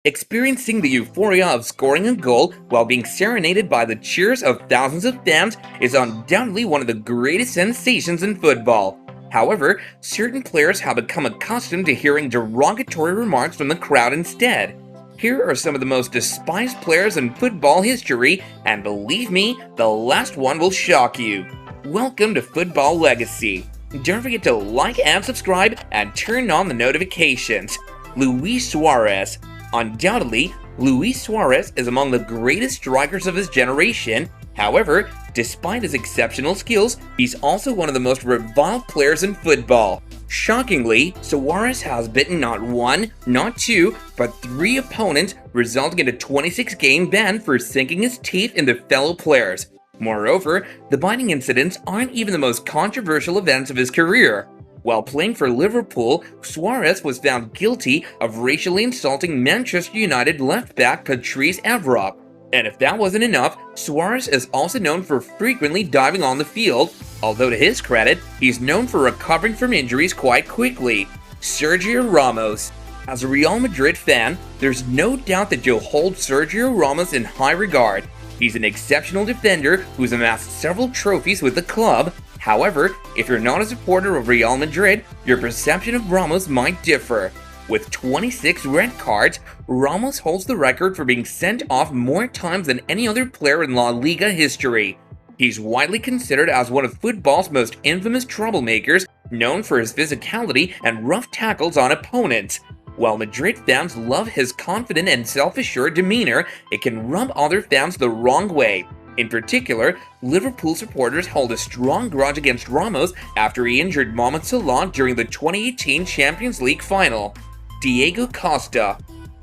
Experiencing the euphoria of scoring a goal while being serenaded by the cheers of thousands of fans is undoubtedly one of the greatest sensations in football. However, certain players have become accustomed to hearing derogatory remarks from the crowd instead. Here are some of the most despised players in football history, and believe me, the last one will shock you. Welcome to Football Legacy. Don't forget to like and subscribe and turn on the notifications. Luis Suarez. Undoubtedly, Luis Suarez is among the greatest strikers of his generation. However, despite his exceptional skills, he's also one of the most reviled players in football. Shockingly, Suarez has beaten not one, not two, but three opponents, resulting in a 26-game ban for sinking his teeth into fellow players. Moreover, the biting incidents aren't even the most controversial events of his career. While playing for Liverpool, Suarez was found guilty of racially insulting Manchester United left-back Patrice Evra. And if that wasn't enough, Suarez is also known for frequently diving on the field, although to his credit, he's known for recovering from injuries quite quickly. Sergio Ramos. As a Real Madrid fan, there's no doubt that you'll hold Sergio Ramos in high regard. He's an exceptional defender who's amassed several trophies with the club. However, if you're not a supporter of Real Madrid, your perception of Ramos might differ. With 26 red cards, Ramos holds the record for being sent off more times than any other player in La Liga history. He's widely considered as one of football's most infamous troublemakers, known for his physicality and rough tackles on opponents. While Madrid fans love his confident and self-assured demeanor, it can rub other fans the wrong way. In particular, Liverpool supporters hold a strong grudge against Ramos after he injured Mohamed Salah during the 2018 Champions League final. Diego Costa.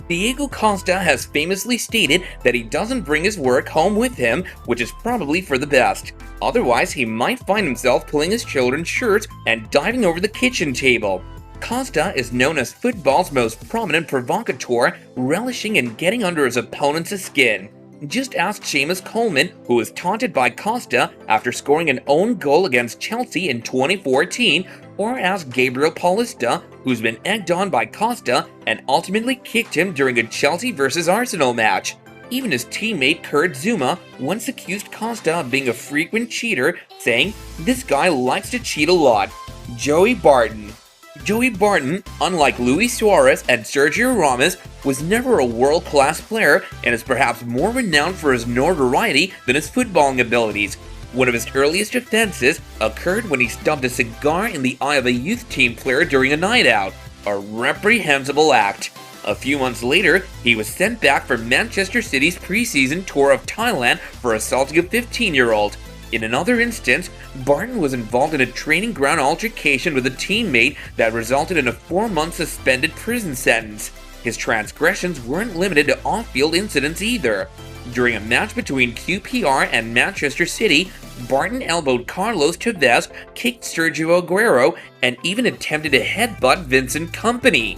Diego Costa has famously stated that he doesn't bring his work home with him, which is probably for the best. Otherwise, he might find himself pulling his children's shirts and diving over the kitchen table. Costa is known as football's most prominent provocateur, relishing in getting under his opponent's skin. Just ask Seamus Coleman, who was taunted by Costa after scoring an own goal against Chelsea in 2014, or ask Gabriel Paulista, who's been egged on by Costa and ultimately kicked him during a Chelsea vs Arsenal match. Even his teammate Kurt Zuma once accused Costa of being a frequent cheater, saying, "This guy likes to cheat a lot." Joey Barton. Joey Barton, unlike Luis Suarez and Sergio Ramos, was never a world-class player and is perhaps more renowned for his notoriety than his footballing abilities. One of his earliest offenses occurred when he stubbed a cigar in the eye of a youth team player during a night out, a reprehensible act. A few months later, he was sent back for Manchester City's preseason tour of Thailand for assaulting a 15-year-old. In another instance, Barton was involved in a training ground altercation with a teammate that resulted in a 4-month suspended prison sentence. His transgressions weren't limited to off-field incidents either. During a match between QPR and Manchester City, Barton elbowed Carlos Chavez, kicked Sergio Aguero, and even attempted to headbutt Vincent Kompany.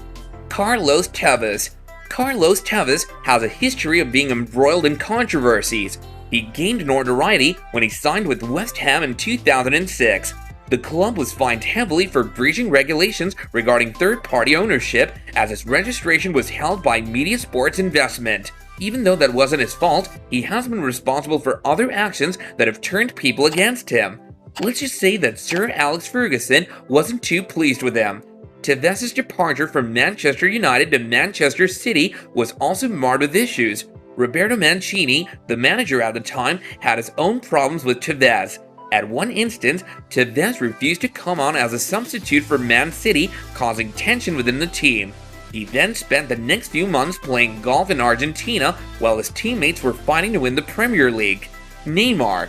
Carlos Chavez. Carlos Chavez has a history of being embroiled in controversies. He gained notoriety when he signed with West Ham in 2006. The club was fined heavily for breaching regulations regarding third-party ownership, as its registration was held by Media Sports Investment. Even though that wasn't his fault, he has been responsible for other actions that have turned people against him. Let's just say that Sir Alex Ferguson wasn't too pleased with him. Chavez's departure from Manchester United to Manchester City was also marred with issues. Roberto Mancini, the manager at the time, had his own problems with Chavez. At one instance, Chavez refused to come on as a substitute for Man City, causing tension within the team. He then spent the next few months playing golf in Argentina while his teammates were fighting to win the Premier League. Neymar.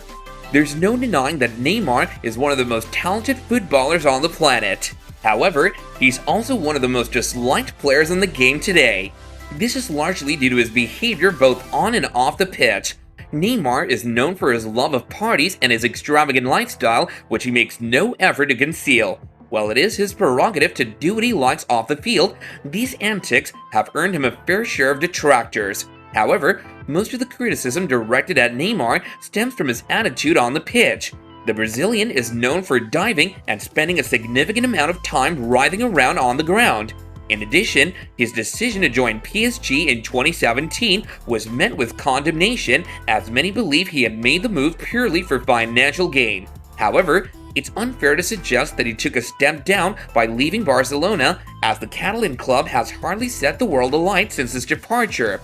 There's no denying that Neymar is one of the most talented footballers on the planet. However, he's also one of the most disliked players in the game today. This is largely due to his behavior both on and off the pitch. Neymar is known for his love of parties and his extravagant lifestyle, which he makes no effort to conceal. While it is his prerogative to do what he likes off the field, these antics have earned him a fair share of detractors. However, most of the criticism directed at Neymar stems from his attitude on the pitch. The Brazilian is known for diving and spending a significant amount of time writhing around on the ground. In addition, his decision to join PSG in 2017 was met with condemnation, as many believe he had made the move purely for financial gain. However, it's unfair to suggest that he took a step down by leaving Barcelona, as the Catalan club has hardly set the world alight since his departure.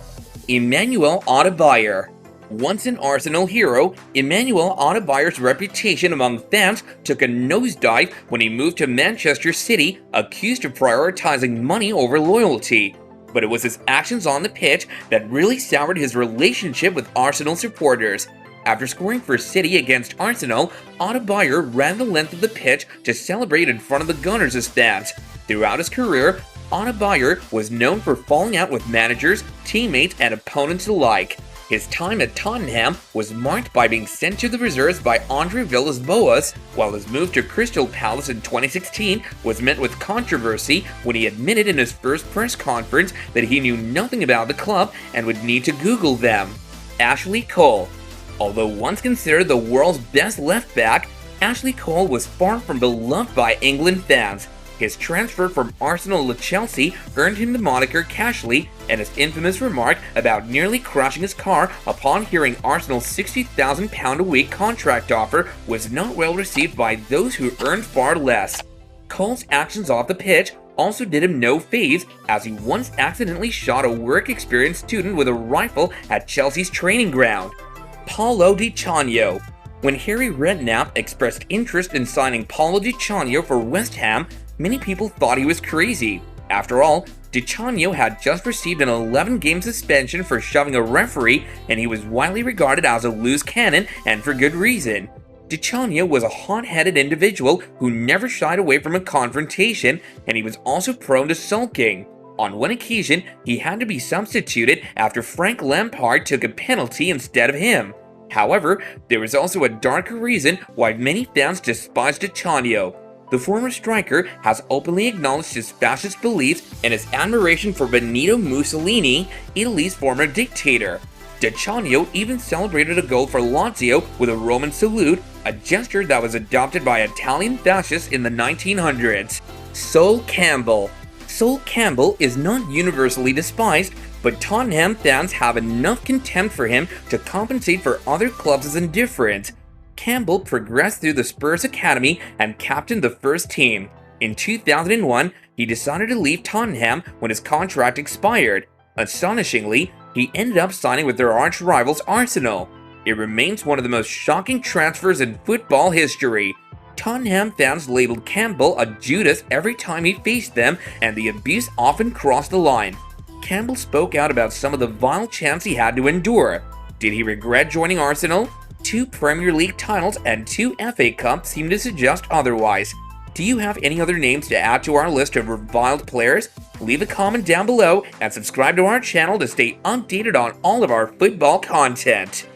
Emmanuel Adebayor. Once an Arsenal hero, Emmanuel Adebayor's reputation among fans took a nosedive when he moved to Manchester City, accused of prioritizing money over loyalty. But it was his actions on the pitch that really soured his relationship with Arsenal supporters. After scoring for City against Arsenal, Adebayor ran the length of the pitch to celebrate in front of the Gunners' fans. Throughout his career, Adebayor was known for falling out with managers, teammates, and opponents alike. His time at Tottenham was marked by being sent to the reserves by Andre Villas-Boas, while his move to Crystal Palace in 2016 was met with controversy when he admitted in his first press conference that he knew nothing about the club and would need to Google them. Ashley Cole. Although once considered the world's best left-back, Ashley Cole was far from beloved by England fans. His transfer from Arsenal to Chelsea earned him the moniker Cashley, and his infamous remark about nearly crashing his car upon hearing Arsenal's £60,000 a week contract offer was not well received by those who earned far less. Cole's actions off the pitch also did him no favors, as he once accidentally shot a work-experienced student with a rifle at Chelsea's training ground. Paulo Di Canio. When Harry Redknapp expressed interest in signing Paulo Di Canio for West Ham, many people thought he was crazy. After all, Di Canio had just received an 11-game suspension for shoving a referee, and he was widely regarded as a loose cannon, and for good reason. Di Canio was a hot-headed individual who never shied away from a confrontation, and he was also prone to sulking. On one occasion, he had to be substituted after Frank Lampard took a penalty instead of him. However, there was also a darker reason why many fans despised Di Canio. The former striker has openly acknowledged his fascist beliefs and his admiration for Benito Mussolini, Italy's former dictator. Di Canio even celebrated a goal for Lazio with a Roman salute, a gesture that was adopted by Italian fascists in the 1900s. Sol Campbell. Sol Campbell is not universally despised, but Tottenham fans have enough contempt for him to compensate for other clubs' indifference. Campbell progressed through the Spurs academy and captained the first team. In 2001, he decided to leave Tottenham when his contract expired. Astonishingly, he ended up signing with their arch rivals Arsenal. It remains one of the most shocking transfers in football history. Tottenham fans labeled Campbell a Judas every time he faced them, and the abuse often crossed the line. Campbell spoke out about some of the vile chants he had to endure. Did he regret joining Arsenal? 2 Premier League titles and 2 FA Cups seem to suggest otherwise. Do you have any other names to add to our list of reviled players? Leave a comment down below and subscribe to our channel to stay updated on all of our football content.